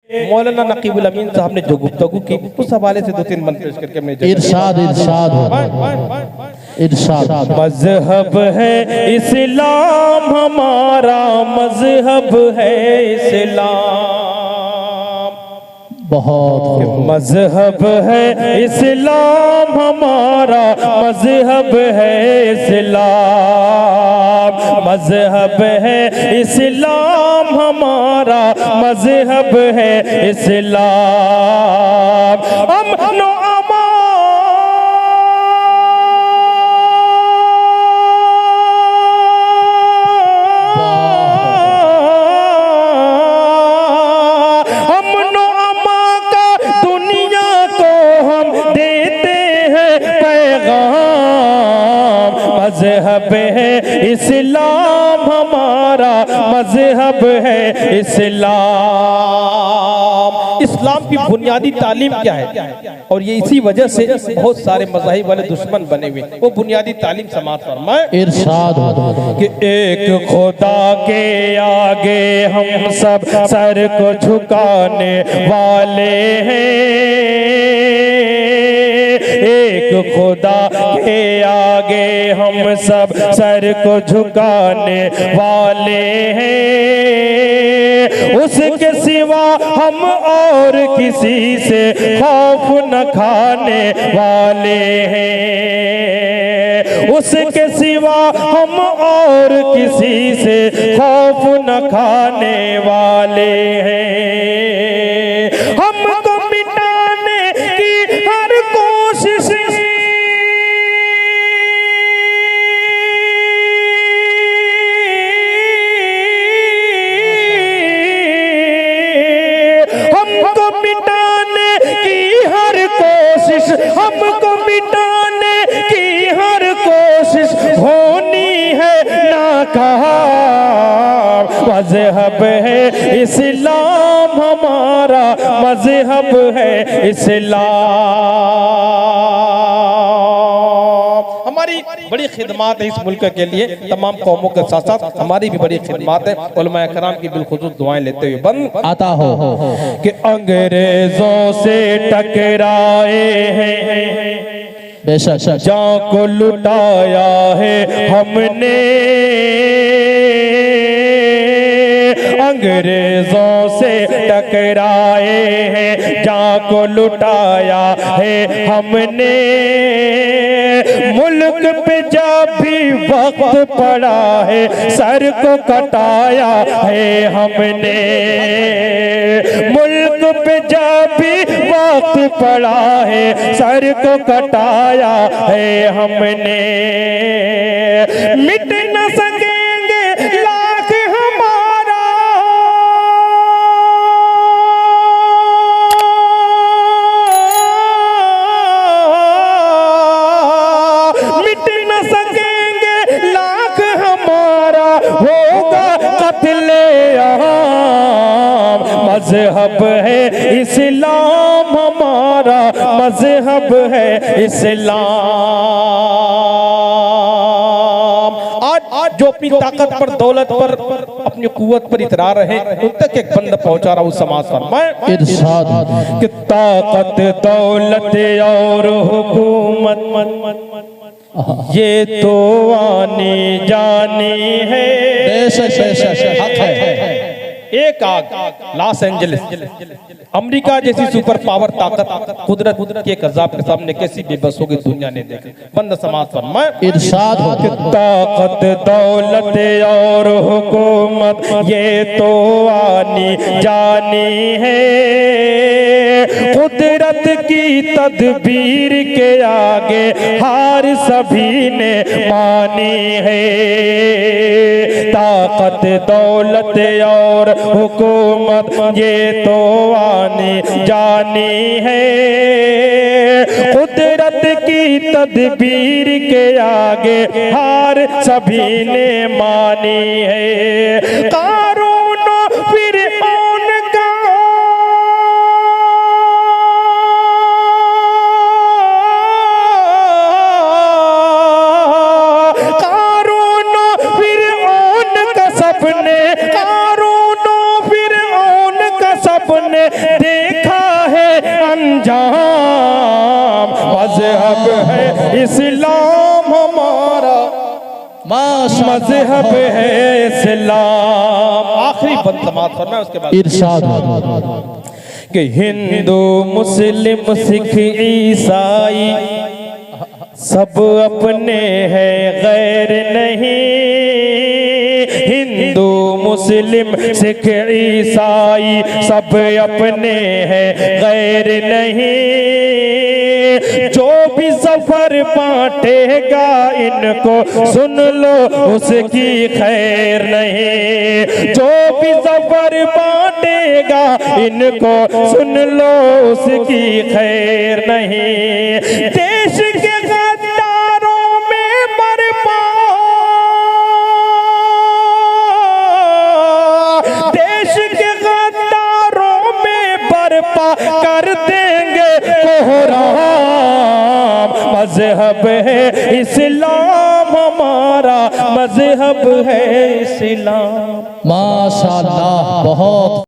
मौलाना नकीबुल अमीन साहब ने जो गुफ्तगू की उस हवाले से 2-3 बंद पेश करके हमने इरशाद मजहब है इस्लाम, हमारा मजहब है इस्लाम। बहुत मजहब है इस्लाम, हमारा मजहब है इस्लाम। मजहब है इस्लाम, हमारा मजहब है इस्लाम। अमन मजहब है इस्लाम, हमारा मजहब है इस्लाम। इस्लाम की बुनियादी तालीम क्या है? और ये इसी वजह से बहुत सारे मज़ाहिब वाले दुश्मन बने हुए, वो बुनियादी तालीम समाअत फरमाए। इरशाद कि एक खुदा के आगे हम सब सर को झुकाने वाले हैं। एक खुदा के आगे हम सब सर को झुकाने वाले हैं। उसके सिवा हम और किसी से खौफ न खाने वाले हैं। उसके सिवा हम और किसी से खौफ न खाने वाले हैं। हमको मिटाने की हर कोशिश हमको मिटाने की हर कोशिश होनी है नाकाम। मजहब है इस्लाम, हमारा मजहब है इस्लाम। हमारी बड़ी खिदमत है इस मुल्क के लिए, तमाम कौमों के साथ साथ हमारी भी बड़ी खिदमत है। उलमा कराम की बिलखुसूस दुआएं लेते हुए बंद आता हो कि अंग्रेजों से टकराए हैं, बेशक जान को लुटाया है हमने। अंग्रेजों से टकराए हैं, जान को लुटाया है हमने। मुल्क पे जब भी वक्त पड़ा है, सर को कटाया है हमने। मुल्क पे जब भी वक्त पड़ा है, सर को कटाया है हमने। मिट न सकेंगे लाख हमारा, मिट न सकेंगे लाख हमारा, होगा कत्ले आम। मजहब है इस्लाम, हमारा मजहब है इस्लाम। आज जो अपनी ताकत पर, दौलत पर, अपनी कुव्वत पर इतरा रहे, उन तक एक बंद पहुंचा रहा हूं समाज फरमाए। इरशाद कि ताकत, दौलत और हुकूमत ये तो आनी जानी है। बेशक हक है। एक आग लॉस एंजलिस, अमेरिका जैसी सुपर पावर ताकत कुदरत के कज़ाब के सामने कैसी बेबस होगी दुनिया ने देखी। बंद समाज फरमाए। इरशाद हो ताकत, दौलत और हुकूमत ये तो आनी जानी है। कुदरत की तदबीर के आगे हार सभी ने मानी है। ताकत, दौलत और हुकूमत ये तो आनी जानी है। कुदरत की तदबीर के आगे हार सभी ने मानी है। कारून फिरऔन का इस्लाम हमारा मजहब है इस्लाम। आखिरी बंद समात फरमाए, उसके बाद इरशाद हो। कि हिंदू मुस्लिम सिख ईसाई सब अपने हैं गैर नहीं। हिंदू मुस्लिम सिख ईसाई सब अपने हैं गैर नहीं। जो भी सफर बांटेगा इनको सुन लो उसकी खैर नहीं। जो भी सफर बांटेगा इनको सुन लो उसकी खैर नहीं। देश के गद्दारों में बर्पा, देश के गद्दारों में बर्पा कर देंगे कोहराम। मजहब है इस्लाम हमारा मजहब है इस्लाम। माशाअल्लाह बहुत